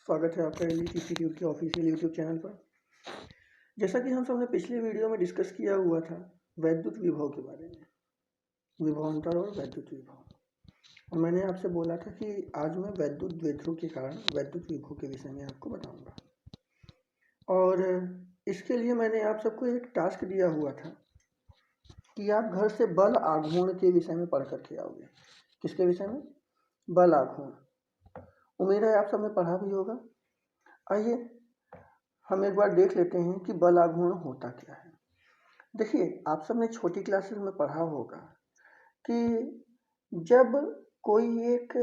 स्वागत है आपका एलिट इंस्टीट्यूट के ऑफिशियल यूट्यूब चैनल पर। जैसा कि हम सबने पिछले वीडियो में डिस्कस किया हुआ था वैद्युत विभव के बारे में, विभवांतर और वैद्युत विभव, और मैंने आपसे बोला था कि आज मैं वैद्युत द्विध्रुव के कारण वैद्युत विभव के विषय में आपको बताऊंगा। और इसके लिए मैंने आप सबको एक टास्क दिया हुआ था कि आप घर से बल आघूर्ण के विषय में पढ़ करके आओगे। किसके विषय में? बल आघूर्ण। उम्मीद है आप सबने पढ़ा भी होगा। आइए हम एक बार देख लेते हैं कि बल आघूर्ण होता क्या है। देखिए, आप सबने छोटी क्लासेस में पढ़ा होगा कि जब कोई एक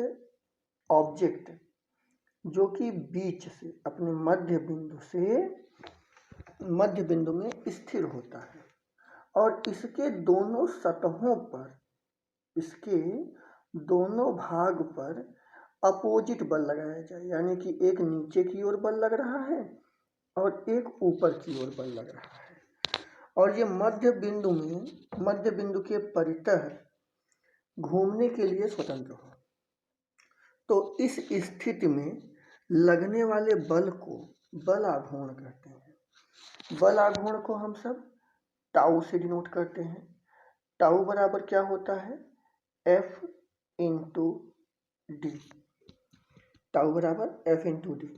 ऑब्जेक्ट जो कि बीच से अपने मध्य बिंदु में स्थिर होता है और इसके दोनों सतहों पर, इसके दोनों भाग पर अपोजिट बल लगाया जाए, यानी कि एक नीचे की ओर बल लग रहा है और एक ऊपर की ओर बल लग रहा है, और ये मध्य बिंदु के परितः घूमने के लिए स्वतंत्र हो। तो इस स्थिति में लगने वाले बल को बल आघूर्ण कहते हैं। बल आघूर्ण को हम सब टाउ से डिनोट करते हैं। टाउ बराबर क्या होता है? F into D. टाउ बराबर F इंटू डी।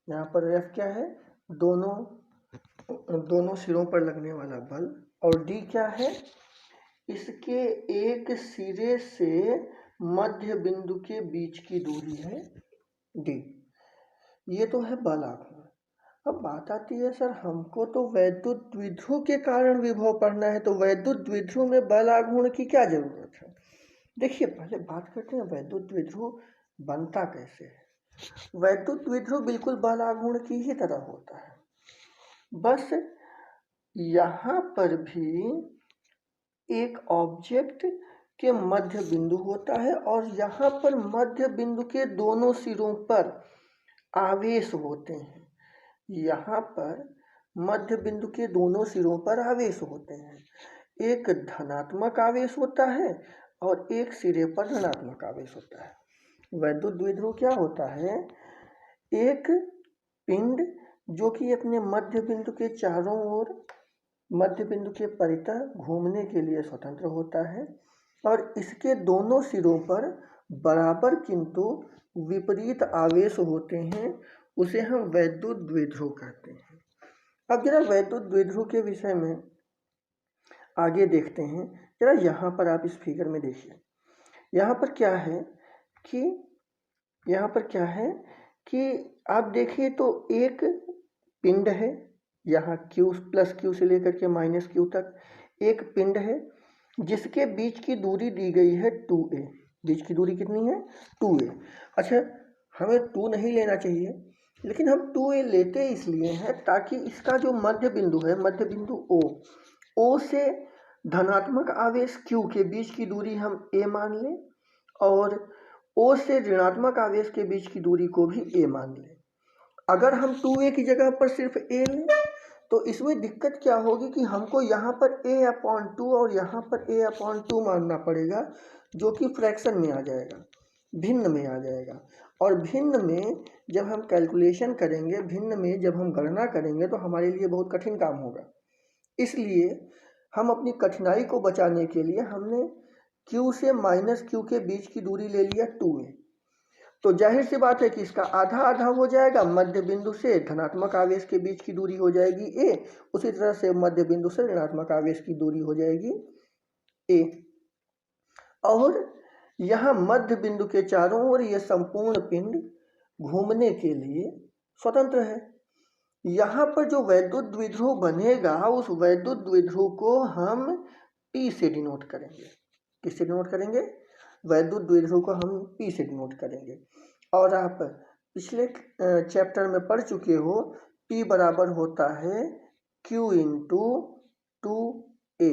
यहाँ पर F क्या है? दोनों सिरों पर लगने वाला बल, और डी क्या है? इसके एक सिरे से मध्य बिंदु के बीच की दूरी है डी। ये तो है बल आघूर्ण। अब बात आती है, सर हमको तो वैद्युत द्विध्रुव के कारण विभव पढ़ना है, तो वैद्युत द्विध्रुव में बल आघूर्ण की क्या जरूरत है? देखिए, पहले बात करते हैं वैद्युत द्विध्रुव बनता कैसे है। वैद्युत द्विध्रुव बिल्कुल बल आघूर्ण की ही तरह होता है, बस यहाँ पर भी एक ऑब्जेक्ट के मध्य बिंदु होता है और यहाँ पर मध्य बिंदु के दोनों सिरों पर आवेश होते हैं। यहाँ पर मध्य बिंदु के दोनों सिरों पर आवेश होते हैं। एक धनात्मक आवेश होता है और एक सिरे पर ऋणात्मक आवेश होता है। वैद्युत द्विध्रुव क्या होता है? एक पिंड जो कि अपने मध्य बिंदु के चारों ओर मध्य बिंदु के परितः घूमने के लिए स्वतंत्र होता है और इसके दोनों सिरों पर बराबर किंतु विपरीत आवेश होते हैं, उसे हम वैद्युत द्विध्रुव कहते हैं। अब जरा वैद्युत द्विध्रुव के विषय में आगे देखते हैं। जरा यहाँ पर आप इस फिगर में देखिए, यहाँ पर क्या है कि आप देखिए तो एक पिंड है, यहाँ Q प्लस Q से लेकर के माइनस Q तक एक पिंड है जिसके बीच की दूरी दी गई है 2a। बीच की दूरी कितनी है? 2a। अच्छा, हमें 2 नहीं लेना चाहिए, लेकिन हम 2a लेते इसलिए हैं ताकि इसका जो मध्य बिंदु है, मध्य बिंदु O से धनात्मक आवेश Q के बीच की दूरी हम a मान लें और O से ऋणात्मक आवेश के बीच की दूरी को भी a मान लें। अगर हम 2a की जगह पर सिर्फ a लें तो इसमें दिक्कत क्या होगी कि हमको यहाँ पर a/2 और यहाँ पर a/2 मानना पड़ेगा, जो कि फ्रैक्शन में आ जाएगा, भिन्न में आ जाएगा। और भिन्न में जब हम कैलकुलेशन करेंगे, भिन्न में जब हम गणना करेंगे तो हमारे लिए बहुत कठिन काम होगा। इसलिए हम अपनी कठिनाई को बचाने के लिए हमने Q से माइनस Q के बीच की दूरी ले लिया 2a। तो जाहिर सी बात है कि इसका आधा आधा हो जाएगा, मध्य बिंदु से धनात्मक आवेश के बीच की दूरी हो जाएगी a, उसी तरह से मध्य बिंदु से ऋणात्मक आवेश की दूरी हो जाएगी a। और यहाँ मध्य बिंदु के चारों ओर ये संपूर्ण पिंड घूमने के लिए स्वतंत्र है। यहाँ पर जो वैद्युत द्विध्रुव बनेगा, उस वैद्युत द्विध्रुव को हम P से डिनोट करेंगे। किससे डिनोट करेंगे? वैद्युत द्विध्रुव को हम P से डिनोट करेंगे। और आप पिछले चैप्टर में पढ़ चुके हो, P बराबर होता है Q इंटू 2a।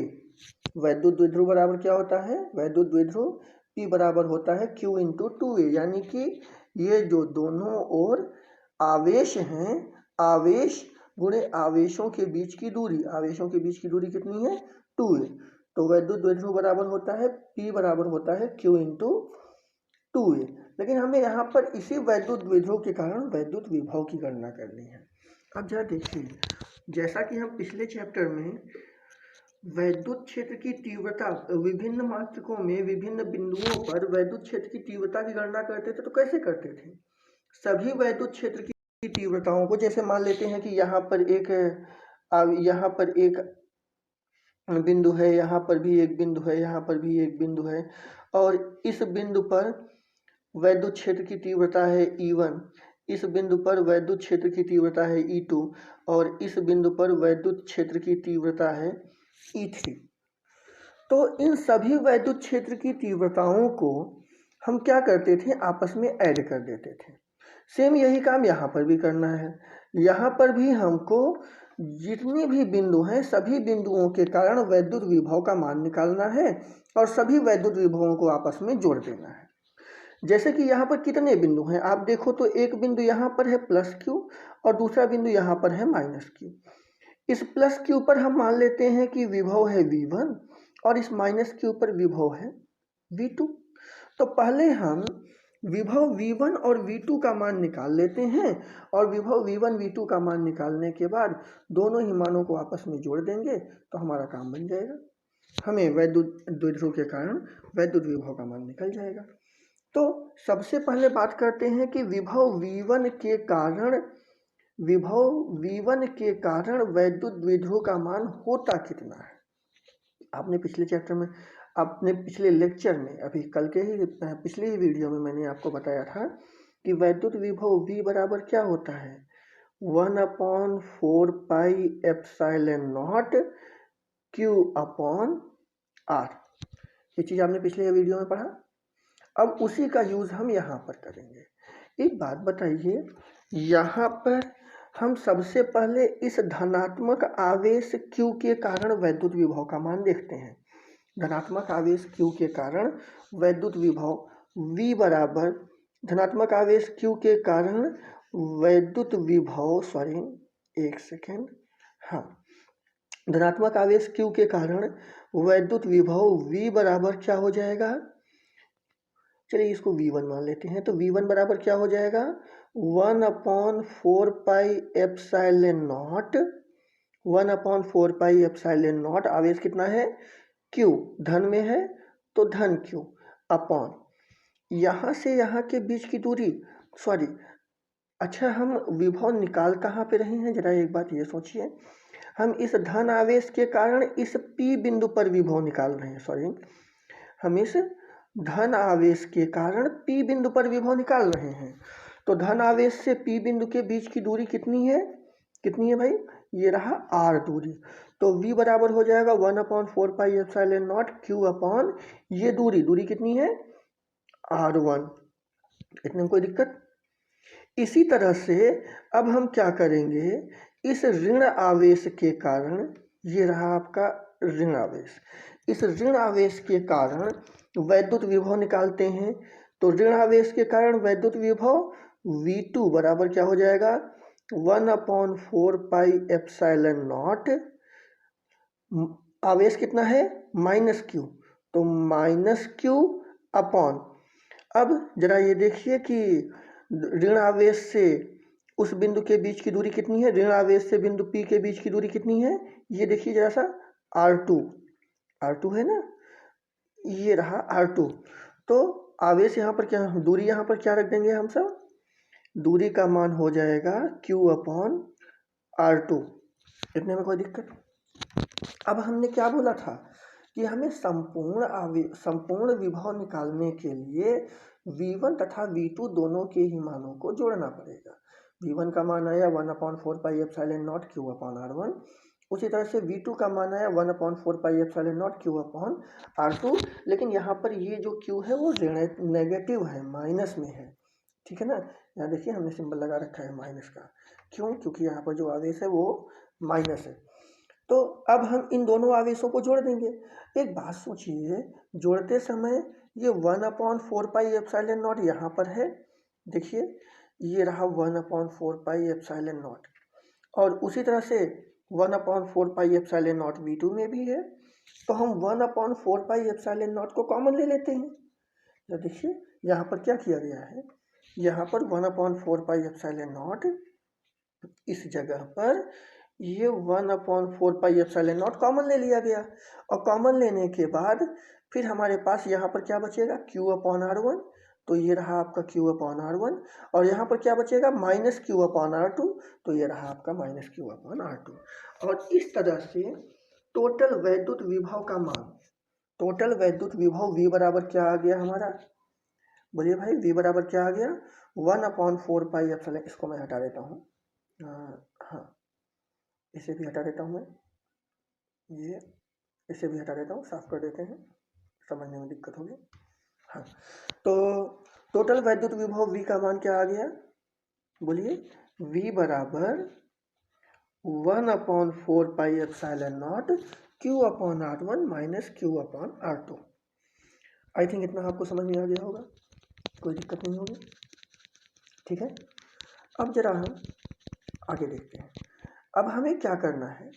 वैद्युत द्विध्रुव बराबर क्या होता है? वैद्युत द्विध्रुव P बराबर होता है Q इंटू 2a, यानी कि ये जो दोनों ओर आवेश हैं, आवेश गुणे आवेशों के बीच की दूरी, आवेशों के बीच की दूरी कितनी है? 2a। तो वैद्युत द्विध्रुव बराबर होता है P बराबर होता है Q इंटू 2a। लेकिन हमें यहाँ पर इसी वैद्युत द्विध्रुव के कारण वैद्युत विभव की गणना करनी है। अब जरा देखिए, जैसा कि हम पिछले चैप्टर में वैद्युत क्षेत्र की तीव्रता विभिन्न मात्रकों में विभिन्न बिंदुओं पर वैद्युत क्षेत्र की तीव्रता की गणना करते थे, तो कैसे करते थे? सभी वैद्युत क्षेत्र की तीव्रताओं को, जैसे मान लेते हैं कि यहाँ पर एक बिंदु है, यहाँ पर भी एक बिंदु है, यहाँ पर भी एक बिंदु है, और इस बिंदु पर वैद्युत क्षेत्र की तीव्रता है E1, इस बिंदु पर वैद्युत क्षेत्र की तीव्रता है E2 और इस बिंदु पर वैद्युत क्षेत्र की तीव्रता है E3। तो इन सभी वैद्युत क्षेत्र की तीव्रताओं को हम क्या करते थे, आपस में ऐड कर देते थे। सेम यही काम यहाँ पर भी करना है। यहाँ पर भी हमको जितने भी बिंदु हैं सभी बिंदुओं के कारण वैद्युत विभव का मान निकालना है और सभी वैद्युत विभवों को आपस में जोड़ देना है। जैसे कि यहाँ पर कितने बिंदु हैं, आप देखो तो एक बिंदु यहाँ पर है प्लस क्यू और दूसरा बिंदु यहाँ पर है माइनस क्यू। इस प्लस क्यू पर हम मान लेते हैं कि विभव है V1 और इस माइनस क्यू पर विभव है V2। तो पहले हम विभव V1 और V2 का मान निकाल लेते हैं और विभव V1 V2 का मान निकालने के बाद दोनों ही मानों को आपस में जोड़ देंगे तो हमारा काम बन जाएगा। हमें वैद्युत द्विध्रुव के कारण वैद्युत विभव का मान निकल जाएगा। तो सबसे पहले बात करते हैं कि विभव V1 के कारण वैद्युत द्विध्रुव का मान होता कितना है। आपने पिछले लेक्चर में, अभी कल के ही पिछले ही वीडियो में मैंने आपको बताया था कि वैद्युत विभव V बराबर क्या होता है, 1/4 pi epsilon not Q upon R। ये चीज़ आपने पिछले वीडियो में पढ़ा। अब उसी का यूज़ हम यहाँ पर करेंगे। एक बात बताइए, यहाँ पर हम सबसे पहले इस धनात्मक आवेश Q के कारण वैद्युत विभव का मान देखते हैं। धनात्मक आवेश Q के कारण वैद्युत विभव V बराबर धनात्मक आवेश Q के कारण वैद्युत विभव धनात्मक आवेश Q के कारण वैद्युत विभव V बराबर क्या हो जाएगा, चलिए इसको V1 मान लेते हैं। तो V1 बराबर क्या हो जाएगा, 1/4 पाई एप्सिलॉन नॉट। आवेश कितना है, Q, धन में है तो धन Q अपॉन यहाँ से यहाँ के बीच की दूरी, हम विभव निकाल कहाँ पे रहे हैं, जरा एक बात ये सोचिए। हम इस धन आवेश के कारण इस P बिंदु पर विभव निकाल रहे हैं। हम इस धन आवेश के कारण P बिंदु पर विभव निकाल रहे हैं। तो धन आवेश से P बिंदु के बीच की दूरी कितनी है भाई, ये रहा R दूरी। तो V बराबर हो जाएगा 1/4 pi epsilon not Q upon ये दूरी कितनी है, R1। इतने में कोई दिक्कत। इसी तरह से अब हम क्या करेंगे, इस ऋण आवेश के कारण, ये रहा आपका ऋण आवेश, इस ऋण आवेश के कारण वैद्युत विभव निकालते हैं। तो ऋण आवेश के कारण वैद्युत विभव V2 बराबर क्या हो जाएगा, 1/4 पाई एप्सिलॉन नॉट, आवेश कितना है माइनस Q, तो माइनस Q अपॉन, अब जरा ये देखिए कि ऋण आवेश से उस बिंदु के बीच की दूरी कितनी है, ऋण आवेश से बिंदु P के बीच की दूरी कितनी है, ये देखिए जरा सा, R2 है ना, ये रहा R2। तो आवेश यहाँ पर क्या, दूरी यहाँ पर क्या रख देंगे हम सब, दूरी का मान हो जाएगा Q अपॉन R2। इतने में कोई दिक्कत। अब हमने क्या बोला था कि हमें संपूर्ण विभव निकालने के लिए V1 तथा V2 दोनों के ही मानों को जोड़ना पड़ेगा। V1 का मान आया 1/4 pi epsilon not Q upon R1, उसी तरह से V2 का मान आया 1/4 pi epsilon not Q upon R2। लेकिन यहाँ पर ये जो Q है वो नेगेटिव है, माइनस में है, ठीक है ना। यहाँ देखिए हमने सिंबल लगा रखा है माइनस का, क्यों, क्योंकि यहाँ पर जो आवेश है वो माइनस है। तो अब हम इन दोनों आवेशों को जोड़ देंगे। एक बात सोचिए, जोड़ते समय ये 1/4 पाई एप्सिलॉन नॉट यहाँ पर है, देखिए ये रहा 1/4 पाई एप्सिलॉन नॉट, और उसी तरह से 1/4 पाई एप्सिलॉन नॉट V2 में भी है। तो हम 1/4 पाई एप्सिलॉन नॉट को कॉमन ले लेते हैं। तो देखिए यहाँ पर क्या किया गया है, यहाँ पर 1/4πε0, इस जगह पर ये 1/4πε0 कॉमन ले लिया गया। और कॉमन लेने के बाद फिर हमारे पास यहाँ पर क्या बचेगा, Q/R1, तो ये रहा आपका Q/R1, और यहाँ पर क्या बचेगा, -Q/R2, तो ये रहा आपका -Q/R2। और इस तरह से टोटल वैद्युत विभव का मान, टोटल वैद्युत विभव V बराबर क्या आ गया हमारा, बोलिए भाई, V बराबर क्या आ गया, 1/4πε, इसको मैं हटा देता हूँ, हाँ इसे भी हटा देता हूँ मैं, ये इसे भी हटा देता हूँ, साफ कर देते हैं, समझने में दिक्कत होगी। हाँ, तो टोटल वैद्युत विभव V का मान क्या आ गया, बोलिए, V बराबर 1/4πε0 Q/R1 - Q/R2। आई थिंक इतना आपको समझ में आ गया होगा, कोई दिक्कत नहीं होगी, ठीक है। अब जरा हम आगे देखते हैं। अब हमें क्या करना है,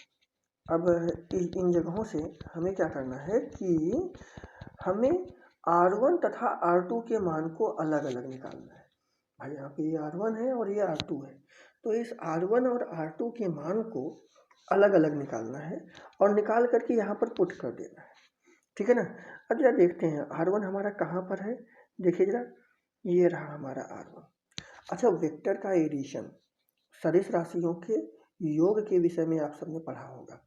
अब इन जगहों से हमें क्या करना है कि हमें R1 तथा R2 के मान को अलग अलग निकालना है। भाई यहाँ पे ये R1 है और ये R2 है, तो इस R1 और R2 के मान को अलग अलग निकालना है और निकाल करके यहाँ पर पुट कर देना है, ठीक है ना। अब जरा देखते हैं R1 हमारा कहाँ पर है, देखिए जरा, ये रहा हमारा R1। अच्छा, वेक्टर का एडिशन, सदिश राशियों के योग के विषय में आप सबने पढ़ा होगा।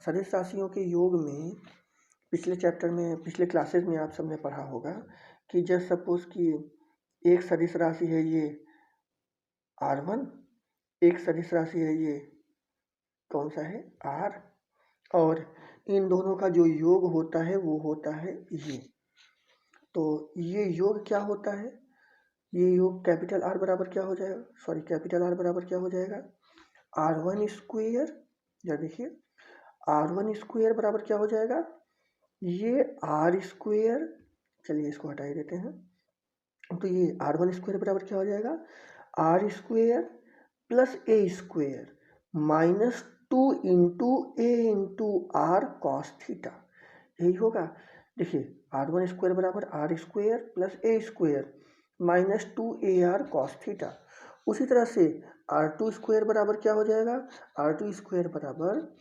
सदिश राशियों के योग में पिछले चैप्टर में, पिछले क्लासेस में आप सबने पढ़ा होगा कि जस्ट सपोज कि एक सदिश राशि है ये R1, एक सदिश राशि है ये कौन सा है, R, और इन दोनों का जो योग होता है वो होता है ये। तो ये योग क्या होता है, ये योग कैपिटल R बराबर क्या हो जाएगा, सॉरी कैपिटल R बराबर क्या हो जाएगा, R1 स्क्वायर, या देखिए R1 स्क्वायर बराबर क्या हो जाएगा, ये R स्क्वायर, चलिए इसको हटा ही देते हैं, तो ये R1 स्क्वायर बराबर क्या हो जाएगा, R square plus A square -2 into A into R cos theta, यही होगा। देखिए R1 स्क्वायर बराबर R square plus A square -2AR cos theta. उसी तरह से R2 स्क्वायर बराबर क्या हो जाएगा, R2 स्क्वायर बराबर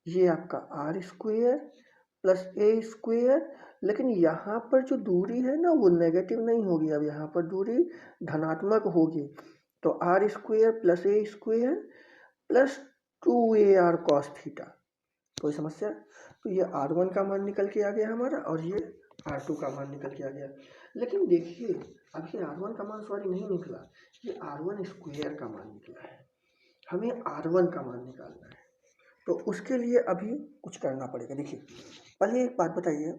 ये आपका R square plus A square, लेकिन यहाँ पर जो दूरी है ना वो नेगेटिव नहीं होगी, अब यहाँ पर दूरी धनात्मक होगी, तो R square plus A square plus 2AR cos theta. कोई समस्या, तो ये R1 का मान निकल के आ गया हमारा और ये R2 का मान निकल के आ गया। लेकिन देखिए अब ये R1 का मान सॉरी नहीं निकला, ये R1 स्क्वायर का मान निकला है, हमें R1 का मान निकालना है, तो उसके लिए अभी कुछ करना पड़ेगा। देखिए पहले एक बात बताइए,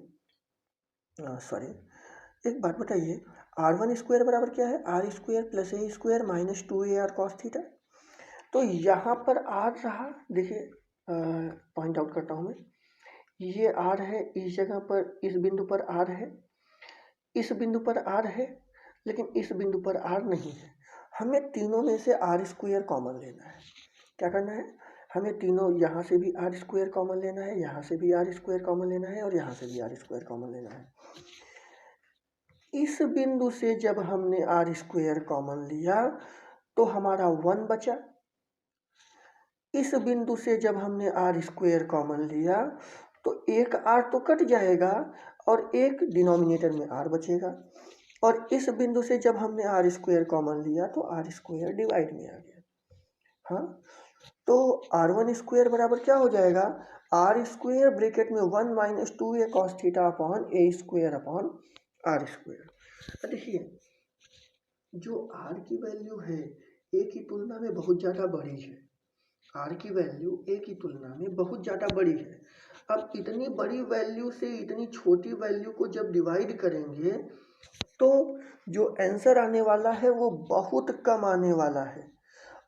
सॉरी एक बात बताइए, R1 स्क्वायर बराबर क्या है, R square plus A square -2AR cos theta. तो यहाँ पर R रहा, देखिए पॉइंट आउट करता हूँ मैं, ये R है, इस जगह पर इस बिंदु पर R है, इस बिंदु पर R है, लेकिन इस बिंदु पर R नहीं है। हमें तीनों में से R स्क्वायर कॉमन लेना है। क्या करना है, हमें तीनों, यहाँ से भी R स्क्वायर कॉमन लेना है, यहाँ से भी R स्क्वायर कॉमन लेना है, और यहाँ से भी R स्क्वायर कॉमन लेना है। इस बिंदु से जब हमने R स्क्वायर कॉमन लिया तो हमारा 1 बचा, इस बिंदु से जब हमने R स्क्वायर कॉमन लिया तो एक R तो कट जाएगा और एक डिनोमिनेटर में R बचेगा, और इस बिंदु से जब हमने R स्क्वायर कॉमन लिया तो R स्क्वायर डिवाइड में आ गया। हाँ, तो R1 स्क्वायर बराबर क्या हो जाएगा, R स्क्वायर ब्रैकेट में 1 - 2A cos theta upon A square upon R square. देखिए जो R की वैल्यू है A की तुलना में बहुत ज़्यादा बड़ी है, R की वैल्यू A की तुलना में बहुत ज़्यादा बड़ी है। अब इतनी बड़ी वैल्यू से इतनी छोटी वैल्यू को जब डिवाइड करेंगे तो जो आंसर आने वाला है वो बहुत कम आने वाला है,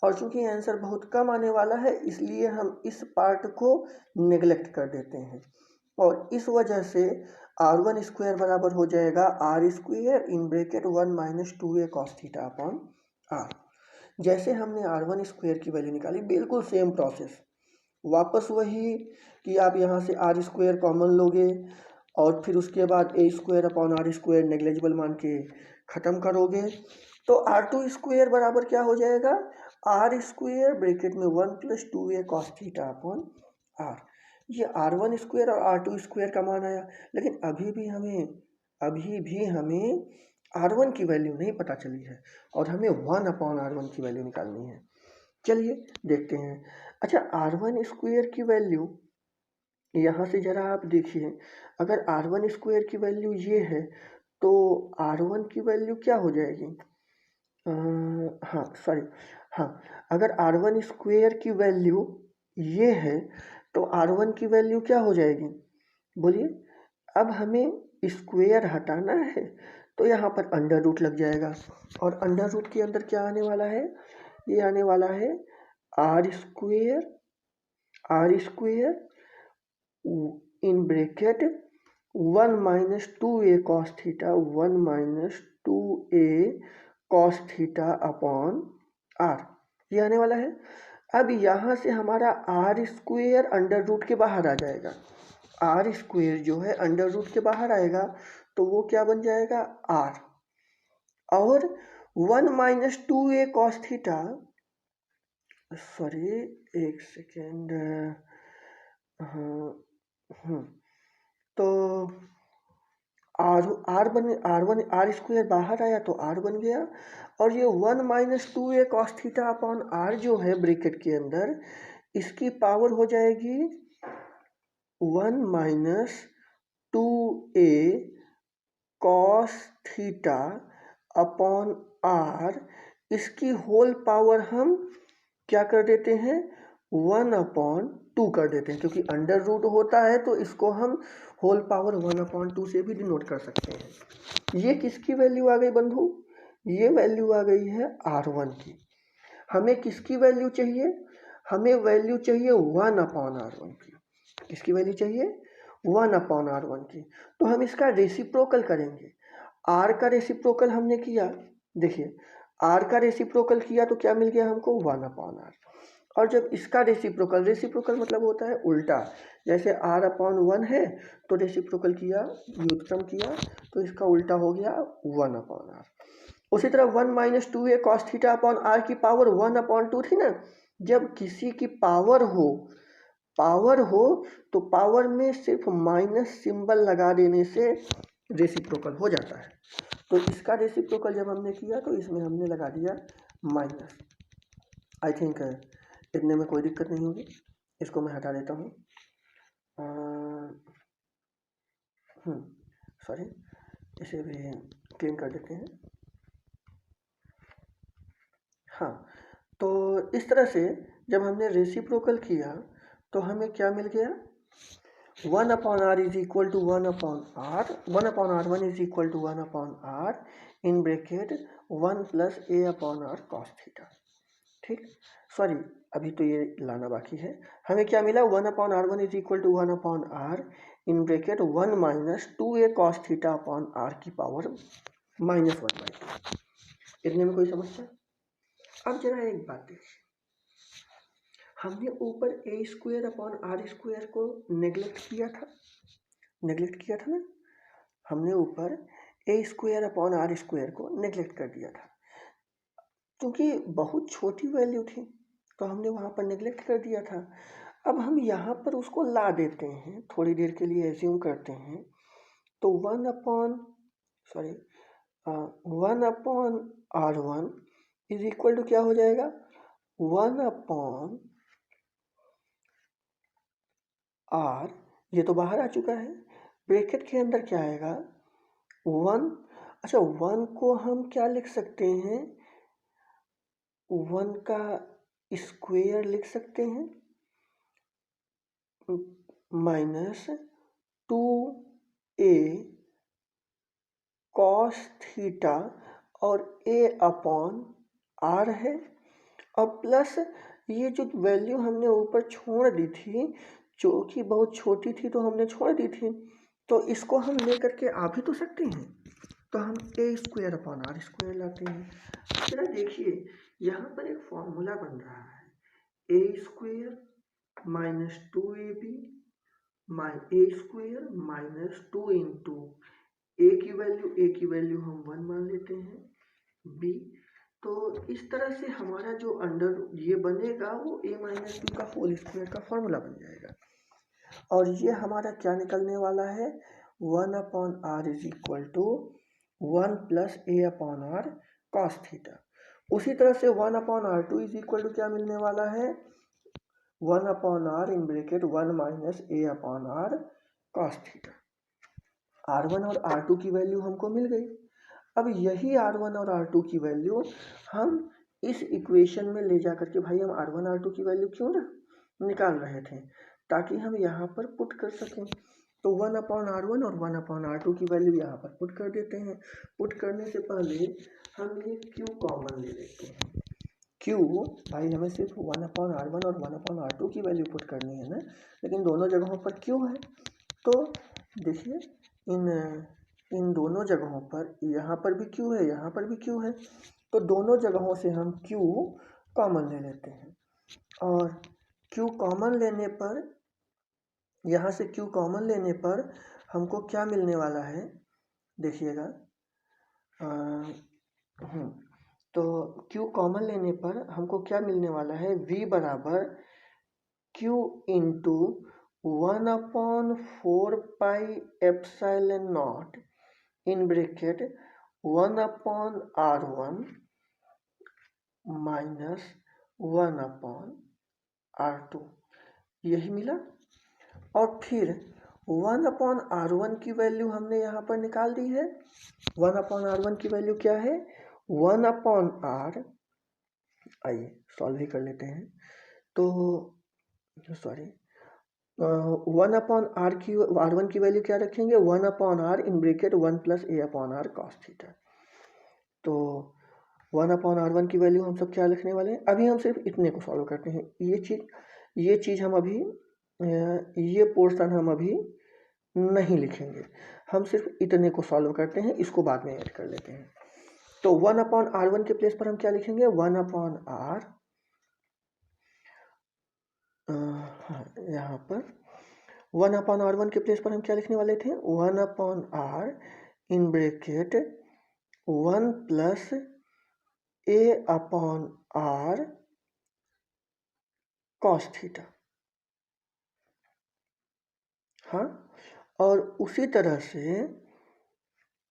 और चूंकि आंसर बहुत कम आने वाला है इसलिए हम इस पार्ट को नेग्लेक्ट कर देते हैं, और इस वजह से R1 स्क्वायर बराबर हो जाएगा R स्क्वायर इन bracket 1 - 2A cos theta upon R। जैसे हमने R1 स्क्वायर की वैल्यू निकाली, बिल्कुल सेम प्रोसेस, वापस वही कि आप यहाँ से R स्क्वायर कॉमन लोगे और फिर उसके बाद A square upon R square negligible मान के ख़त्म करोगे तो r² बराबर क्या हो जाएगा, r² ब्रैकेट में 1 + 2a cos theta upon r। ये r1² और r2² का मान आया, लेकिन अभी भी हमें r1 की वैल्यू नहीं पता चली है और हमें 1/r1 की वैल्यू निकालनी है। चलिए देखते हैं। अच्छा, r1² की वैल्यू यहाँ से ज़रा आप देखिए, अगर r1² की वैल्यू ये है तो r1 की वैल्यू क्या हो जाएगी, हाँ, अगर r1² की वैल्यू ये है तो r1 की वैल्यू क्या हो जाएगी, बोलिए। अब हमें स्क्वायर हटाना है तो यहाँ पर अंडर रूट लग जाएगा और अंडर रूट के अंदर क्या आने वाला है, ये आने वाला है r² इन bracket 1 - 2a cos theta 1 - 2a cos theta upon r, ये आने वाला है। अब यहाँ से हमारा r² अंडर रूट के बाहर आ जाएगा, r² जो है अंडर रूट के बाहर आएगा तो वो क्या बन जाएगा r, और 1 - 2a cos थीटा, सॉरी एक सेकेंड, तो r² बाहर आया तो r बन गया, और ये 1 - 2a cos theta upon r जो है ब्रैकेट के अंदर, इसकी पावर हो जाएगी 1 - 2a cos theta upon r, इसकी होल पावर हम क्या कर देते हैं, 1/2 कर देते हैं, क्योंकि अंडर रूट होता है तो इसको हम होल पावर 1/2 से भी डिनोट कर सकते हैं। ये किसकी वैल्यू आ गई बंधु, ये वैल्यू आ गई है r1 की। हमें किसकी वैल्यू चाहिए, हमें वैल्यू चाहिए 1/r1 की। किसकी वैल्यू चाहिए, 1/r1 की। तो हम इसका रेसिप्रोकल करेंगे। r का रेसिप्रोकल हमने किया, देखिए r का रेसिप्रोकल किया तो क्या मिल गया हमको, 1/r। और जब इसका रेसिप्रोकल मतलब होता है उल्टा, जैसे r/1 है तो रेसिप्रोकल किया, व्युत्क्रम किया तो इसका उल्टा हो गया 1/r। उसी तरह 1 - 2a cos theta upon r की पावर 1/2 थी ना। जब किसी की पावर हो तो पावर में सिर्फ माइनस सिंबल लगा देने से रेसिप्रोकल हो जाता है। तो इसका रेसिप्रोकल जब हमने किया तो इसमें हमने लगा दिया माइनस। आई थिंक इतने में कोई दिक्कत नहीं होगी, इसको मैं हटा देता हूँ। सॉरी, इसे भी क्लीन कर देते हैं। हाँ, तो इस तरह से जब हमने रेसिप्रोकल किया तो हमें क्या मिल गया, 1/r is equal to 1/r, 1/r1 is equal to 1/r in bracket 1 + a/r cos theta. ठीक, सॉरी अभी तो ये लाना बाकी है। हमें क्या मिला, 1/r1 is equal to 1/r in bracket 1 - 2a cos theta upon r की पावर -1/2। इतने में कोई समस्या। अब जरा एक बात देखिए, हमने ऊपर a² अपॉन r² को नेग्लेक्ट किया था ना, हमने ऊपर a² अपॉन r² को नेग्लेक्ट कर दिया था, क्योंकि बहुत छोटी वैल्यू थी तो हमने वहाँ पर नेग्लेक्ट कर दिया था। अब हम यहाँ पर उसको ला देते हैं, थोड़ी देर के लिए एज्यूम करते हैं, तो 1/r1 इज इक्वल टू क्या हो जाएगा, 1/r, ये तो बाहर आ चुका है, ब्रैकेट के अंदर क्या आएगा 1। अच्छा, 1 को हम क्या लिख सकते हैं, 1 का स्क्वायर लिख सकते हैं, -2a cos थीटा और a/r है, और प्लस ये जो वैल्यू हमने ऊपर छोड़ दी थी जो कि बहुत छोटी थी तो हमने छोड़ दी थी, तो इसको हम लेकर के आ भी तो सकते हैं, तो हम a² अपॉन r² लाते हैं। जरा देखिए यहाँ पर एक फॉर्मूला बन रहा है, a² - 2ab a² - 2 × ए की वैल्यू हम 1 मान लेते हैं, बी। तो इस तरह से हमारा जो अंडर ये बनेगा वो a माइनस बी का होल स्क्वायर का फॉर्मूला बन जाएगा। और ये हमारा क्या निकलने वाला है, 1/r is equal to 1 plus A upon R cos theta. उसी तरह से 1/r2 इज इक्वल टू क्या मिलने वाला है, 1/r in bracket 1 minus A upon R cos theta. r1 और r2 की वैल्यू हमको मिल गई। अब यही r1 और r2 की वैल्यू हम इस इक्वेशन में ले जा करके, भाई हम r1 r2 की वैल्यू क्यों ना निकाल रहे थे, ताकि हम यहाँ पर पुट कर सकें। तो 1/r1 और 1/r2 की वैल्यू यहाँ पर पुट कर देते हैं। पुट करने से पहले हम ये q कॉमन ले लेते हैं। q, भाई हमें सिर्फ 1/r1 और 1/r2 की वैल्यू पुट करनी है ना, लेकिन दोनों जगहों पर q है। तो देखिए इन दोनों जगहों पर, यहाँ पर भी q है, यहाँ पर भी q है, तो दोनों जगहों से हम q कॉमन ले लेते हैं। और q कॉमन लेने पर, यहाँ से q कॉमन लेने पर हमको क्या मिलने वाला है, देखिएगा। तो q कॉमन लेने पर हमको क्या मिलने वाला है, v बराबर q into 1/4 pi epsilon not in bracket 1/r1 minus 1/r2, यही मिला। और फिर 1/r1 की वैल्यू हमने यहाँ पर निकाल दी है। 1/r1 की वैल्यू क्या है, 1/r, आइए सॉल्व ही कर लेते हैं। तो सॉरी, 1/r1 की वैल्यू क्या रखेंगे, 1/r in bracket 1 plus A upon R cos theta. तो 1/r1 की वैल्यू हम सब क्या लिखने वाले हैं, अभी हम सिर्फ इतने को सॉल्व करते हैं। ये चीज़ हम अभी, ये पोर्शन हम अभी नहीं लिखेंगे, हम सिर्फ इतने को सॉल्व करते हैं, इसको बाद में ऐड कर लेते हैं। तो 1/r1 के प्लेस पर हम क्या लिखेंगे, 1/r, यहाँ पर 1/r1 के प्लेस पर हम क्या लिखने वाले थे, 1/r in bracket 1 plus A upon R cos theta. हाँ, और उसी तरह से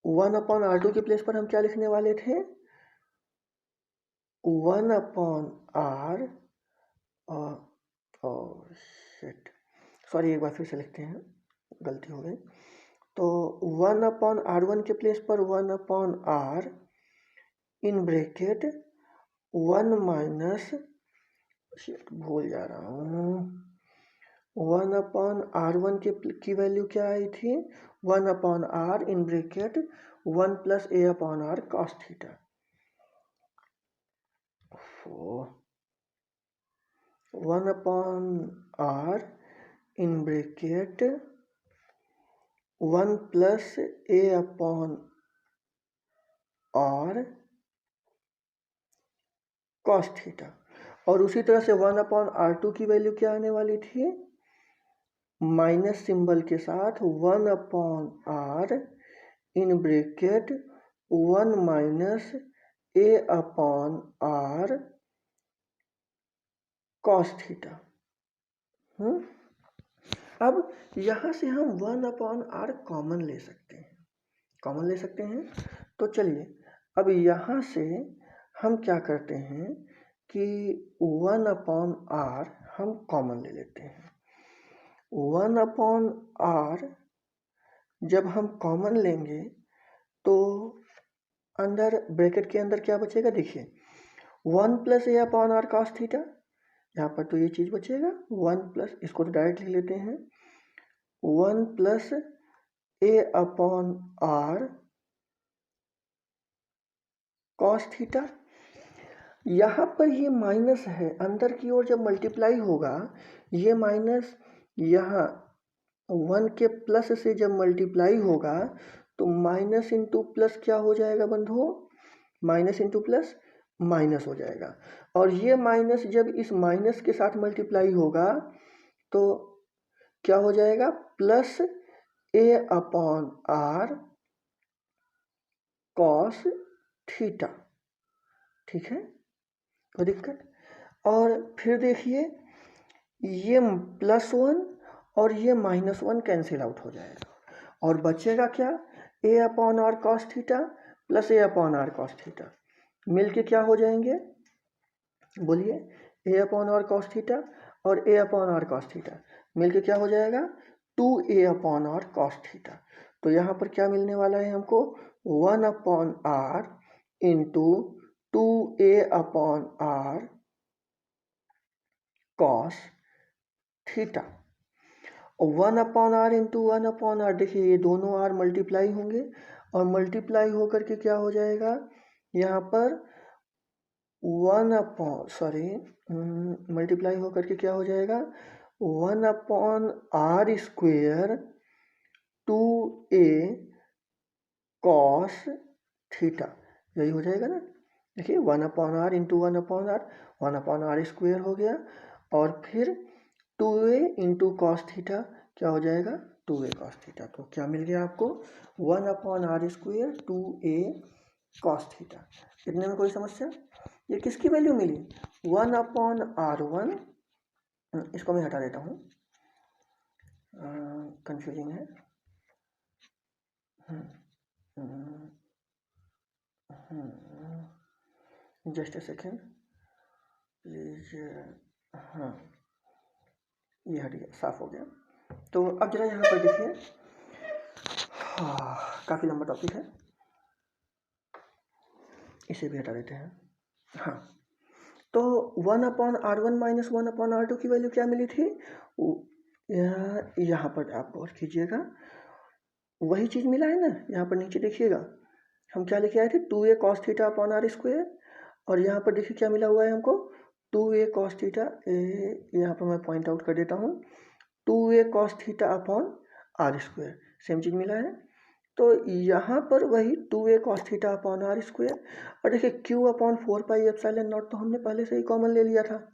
1/r2 के प्लेस पर हम क्या लिखने वाले थे, 1/r, शिट, सॉरी, एक बार फिर से लिखते हैं, गलती हो गई। तो 1/r1 के प्लेस पर 1/r इन ब्रैकेट 1 माइनस, भूल जा रहा हूँ, 1/r1 की वैल्यू क्या आई थी, 1/r in bracket 1 plus A upon R cos theta. 1/r in bracket 1 plus A upon R cos theta. और उसी तरह से 1/r2 की वैल्यू क्या आने वाली थी, माइनस सिंबल के साथ 1/r in bracket 1 minus A upon R cos theta. अब यहाँ से हम 1/r कॉमन ले सकते हैं। तो चलिए अब यहाँ से हम क्या करते हैं कि 1/r हम कॉमन ले लेते हैं। 1/r जब हम कॉमन लेंगे तो अंदर ब्रैकेट के अंदर क्या बचेगा, देखिए 1 plus A upon R cos theta, यहाँ पर तो ये चीज़ बचेगा 1 प्लस, इसको तो डायरेक्ट लिख लेते हैं, 1 plus A upon R cos theta. यहाँ पर ये माइनस है, अंदर की ओर जब मल्टीप्लाई होगा ये माइनस यहाँ 1 के प्लस से जब मल्टीप्लाई होगा तो माइनस इंटू प्लस क्या हो जाएगा बंधुओं, माइनस इंटू प्लस माइनस हो जाएगा। और ये माइनस जब इस माइनस के साथ मल्टीप्लाई होगा तो क्या हो जाएगा, plus A upon R cos theta, ठीक है, कोई दिक्कत। और फिर देखिए ये +1 और ये -1 कैंसिल आउट हो जाएगा और बचेगा क्या, a/r cos theta plus a/r cos theta मिल के क्या हो जाएंगे, बोलिए, a/r cos थीटा और a/r cos थीटा मिल के क्या हो जाएगा, 2a/r cos थीटा। तो यहाँ पर क्या मिलने वाला है हमको, 1/r into 2a/r cos theta. 1/r into 1/r, देखिए ये दोनों r मल्टीप्लाई होंगे और मल्टीप्लाई होकर के क्या हो जाएगा, यहाँ पर मल्टीप्लाई होकर के क्या हो जाएगा, 1/r square 2a cos theta, यही हो जाएगा ना। देखिए 1/r into 1/r, 1/r square हो गया और फिर 2a इंटू कॉस थीटा क्या हो जाएगा, 2a cos थीटा। तो क्या मिल गया आपको, 1/r square 2a cos theta. इतने में कोई समस्या, ये किसकी वैल्यू मिली, 1/r1, इसको मैं हटा देता हूँ, कंफ्यूजिंग है, जस्ट ए सेकेंड प्लीज, हाँ ये हट गया, साफ हो गया। तो अब जरा यहाँ पर देखिए, काफ़ी लंबा टॉपिक है, इसे भी हटा देते हैं। हाँ, तो 1/r1 माइनस 1/r2 की वैल्यू क्या मिली थी, यहाँ पर आप गौर कीजिएगा, वही चीज़ मिला है ना, यहाँ पर नीचे देखिएगा हम क्या लेके आए थे, 2a cos theta upon r square, और यहाँ पर देखिए क्या मिला हुआ है हमको, 2a cos थीटा, यहाँ पर मैं पॉइंट आउट कर देता हूँ, 2a cos theta upon r square, same चीज़ मिला है। तो यहाँ पर वही 2a cos theta upon r square, और देखिए q/4πε0 तो हमने पहले से ही कॉमन ले लिया था,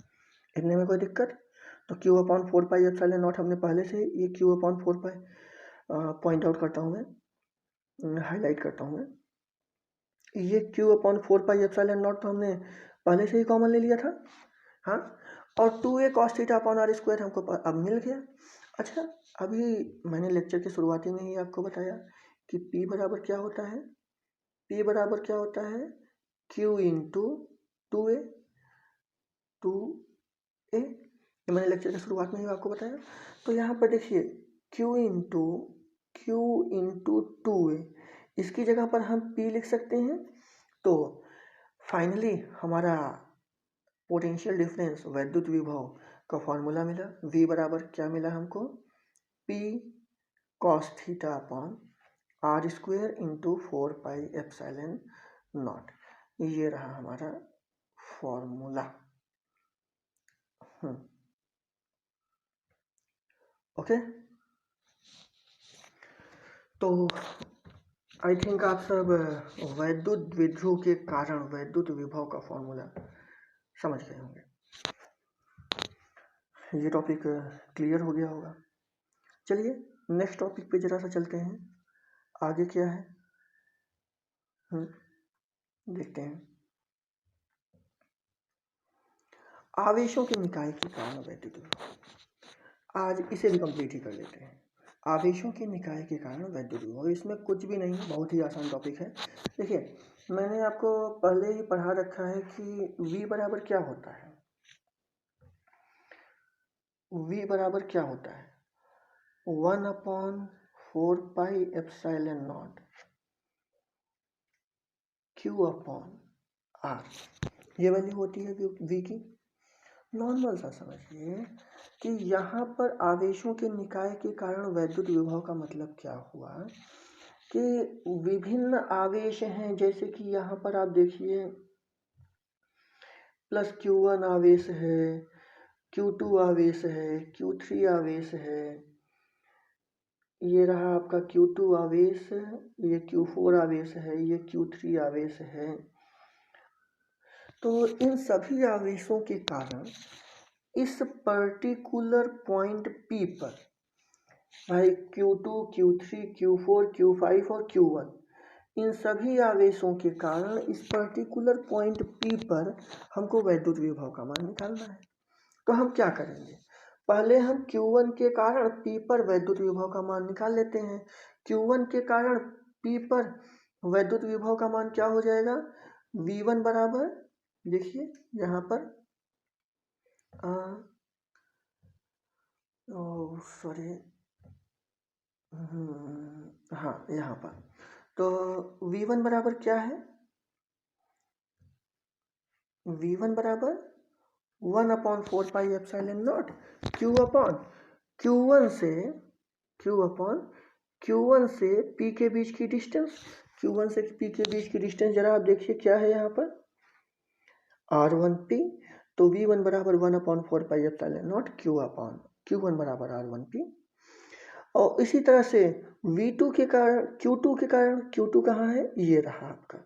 इतने में कोई दिक्कत। तो q/4πε0 हमने पहले से, ये q/4π पॉइंट आउट करता हूँ मैं, हाईलाइट करता हूँ मैं, ये q/4πε0 तो हमने पहले से ही कॉमन ले लिया था, हाँ, और 2a cos theta upon r square हमको अब मिल गया। अच्छा, अभी मैंने लेक्चर के शुरुआती में ही आपको बताया कि p बराबर क्या होता है, p बराबर क्या होता है, q इंटू 2a, ये मैंने लेक्चर के शुरुआत में ही आपको बताया। तो यहाँ पर देखिए q इंटू 2a, इसकी जगह पर हम p लिख सकते हैं। तो फाइनली हमारा पोटेंशियल डिफरेंस वैद्युत विभव का फॉर्मूला मिला, v बराबर क्या मिला हमको, p cos theta upon r square into 4πε0, ये रहा हमारा फॉर्मूला। ओके, तो आई थिंक आप सब वैद्युत विध्रुव के कारण वैद्युत विभव का फॉर्मूला समझ गए होंगे, ये टॉपिक क्लियर हो गया होगा। चलिए नेक्स्ट टॉपिक पे जरा सा चलते हैं, आगे क्या है देखते हैं। आवेशों के निकाय के कारण वैद्युत विभव, आज इसे भी कंप्लीट ही कर लेते हैं। आवेशों के निकाय के कारण वैद्युत विभव, इसमें कुछ भी नहीं, बहुत ही आसान टॉपिक है। देखिए मैंने आपको पहले ही पढ़ा रखा है कि v बराबर क्या होता है, v बराबर क्या होता है, 1/4πε0 q/r, ये वैल्यू होती है v की। नॉर्मल सा समझिए कि यहाँ पर आवेशों के निकाय के कारण वैद्युत विभव का मतलब क्या हुआ कि विभिन्न आवेश हैं, जैसे कि यहाँ पर आप देखिए +q1 आवेश है, q2 आवेश है, q3 आवेश है, ये रहा आपका q2 आवेश, ये q4 आवेश है, ये q3 आवेश है। तो इन सभी आवेशों के कारण इस पर्टिकुलर पॉइंट P पर भाई Q2, Q3, Q4, Q5 और Q1 इन सभी आवेशों के कारण इस पर्टिकुलर पॉइंट P पर हमको वैद्युत विभव का मान निकालना है। तो हम क्या करेंगे, पहले हम Q1 के कारण P पर वैद्युत विभव का मान निकाल लेते हैं। Q1 के कारण P पर वैद्युत विभव का मान क्या हो जाएगा, V1 बराबर, देखिए यहाँ पर सॉरी, हाँ यहाँ पर तो V1 बराबर क्या है, V1 बराबर 1/4 पाई एप्सिलॉन नॉट Q1 से P के बीच की डिस्टेंस, Q1 से P के बीच की डिस्टेंस जरा आप देखिए क्या है यहाँ पर, R1P। तो V1 बराबर 1/4 पाई एप्सिलॉन नॉट Q1 बराबर R1P। और इसी तरह से V2 के कारण Q2 कहाँ है, ये रहा आपका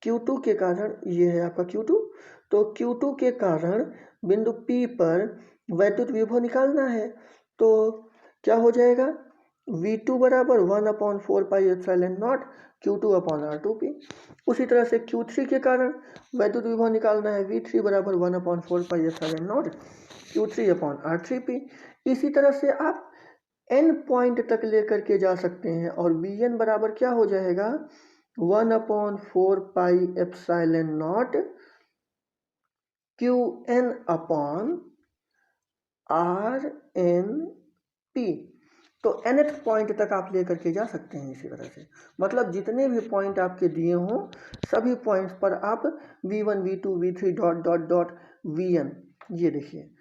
Q2 के कारण, ये है आपका Q2। तो Q2 के कारण बिंदु P पर वैद्युत विभव निकालना है, तो क्या हो जाएगा, V2 बराबर 1/4 पाई एप्सिलॉन नॉट Q2/R2P। उसी तरह से Q3 के कारण वैद्युत विभव निकालना है, V3 बराबर 1/4 पाई एप्सिलॉन नॉट Q3/R3P। इसी तरह से आप n पॉइंट तक लेकर के जा सकते हैं, और Vn बराबर क्या हो जाएगा, 1/4 पाई एप्सिलॉन नॉट Qn/Rnp। तो nth पॉइंट तक आप लेकर के जा सकते हैं। इसी तरह से मतलब जितने भी पॉइंट आपके दिए हों सभी पॉइंट्स पर आप V1 V2 V3 dot dot dot Vn, ये देखिए,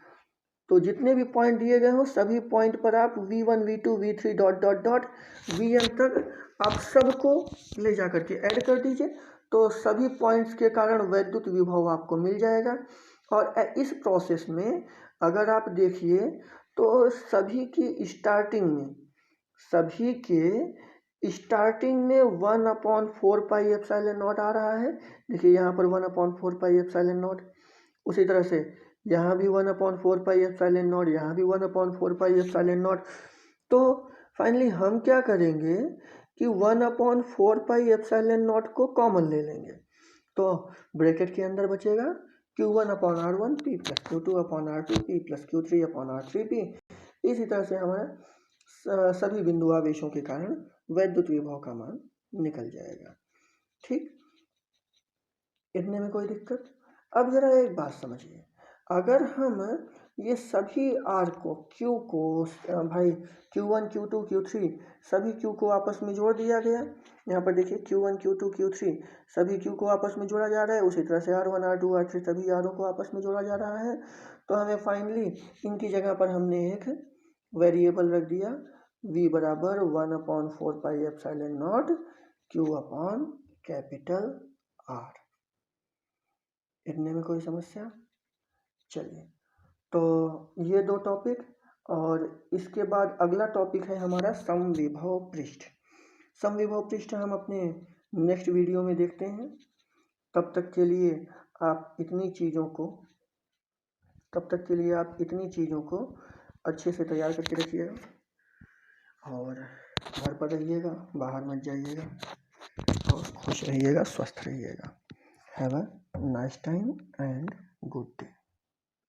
तो जितने भी पॉइंट दिए गए हों सभी पॉइंट पर आप V1 V2 V3 dot dot dot Vn तक आप सबको ले जा करके ऐड कर दीजिए, तो सभी पॉइंट्स के कारण वैद्युत विभव आपको मिल जाएगा। और इस प्रोसेस में अगर आप देखिए तो सभी के स्टार्टिंग में 1/4 पाई एप्सिलॉन नॉट आ रहा है, देखिए यहाँ पर 1/4 पाई एप्सिलॉन नॉट, उसी तरह से यहाँ भी 1/4 पाई एप्सिलॉन नॉट, यहाँ भी 1/4 पाई एप्सिलॉन नॉट। तो फाइनली हम क्या करेंगे कि 1/4 पाई एप्सिलॉन नॉट को कॉमन ले लेंगे, तो ब्रैकेट के अंदर बचेगा Q1/R1P plus Q2/R2P plus Q3/R3P। इसी तरह से हमारा सभी बिंदु आवेशों के कारण वैद्युत विभव का मान निकल जाएगा। ठीक, इतने में कोई दिक्कत। अब जरा एक बात समझिए, अगर हम ये सभी R को Q को भाई Q1 Q2 Q3 सभी Q को आपस में जोड़ दिया गया, यहाँ पर देखिए Q1 Q2 Q3 सभी Q को आपस में जोड़ा जा रहा है, उसी तरह से R1 R2 R3 सभी R को आपस में जोड़ा जा रहा है। तो हमें फाइनली इनकी जगह पर हमने एक वेरिएबल रख दिया, V बराबर 1/4 पाई एप्सिलॉन नॉट Q/R। इतने में कोई समस्या। चलिए, तो ये दो टॉपिक, और इसके बाद अगला टॉपिक है हमारा समविभव पृष्ठ। समविभव पृष्ठ हम अपने नेक्स्ट वीडियो में देखते हैं। तब तक के लिए आप इतनी चीज़ों को अच्छे से तैयार करके रखिएगा, और घर पर रहिएगा, बाहर मत जाइएगा, और खुश रहिएगा, स्वस्थ रहिएगा। Have a nice time and good day.